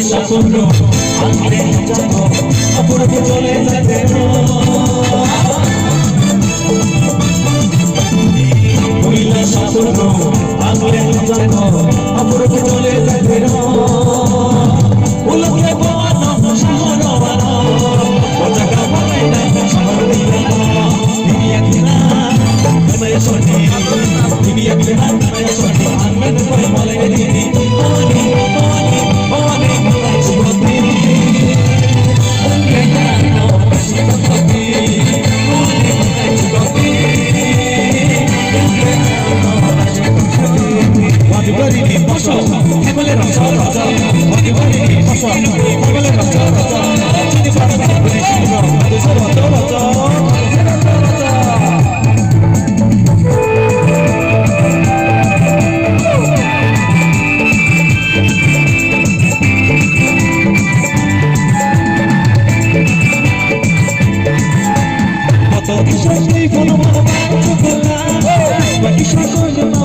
শাসন আনলে জানো অপূর্ব চলে যাবে মহিলা শাসন আনলে জানো অপূর্ব চলে যাবে উলকে বানো শহর বানো জায়গা বানাই না শহর দিলা তিনি একদিনা তুমি সনি তিনি একদিনা তুমি সনি আনলে করে বলে দিদি ওনি ওনি ওনি সুবতি ওকে জানো সুবতি ওনি সুবতি ওকে জানো সুবতি বসো হেবলে রাজা রাজা ওকে বসো হেবলে রাজা রাজা যদি পারে বলে শুনো রাজা রাজা রাজা Ishaq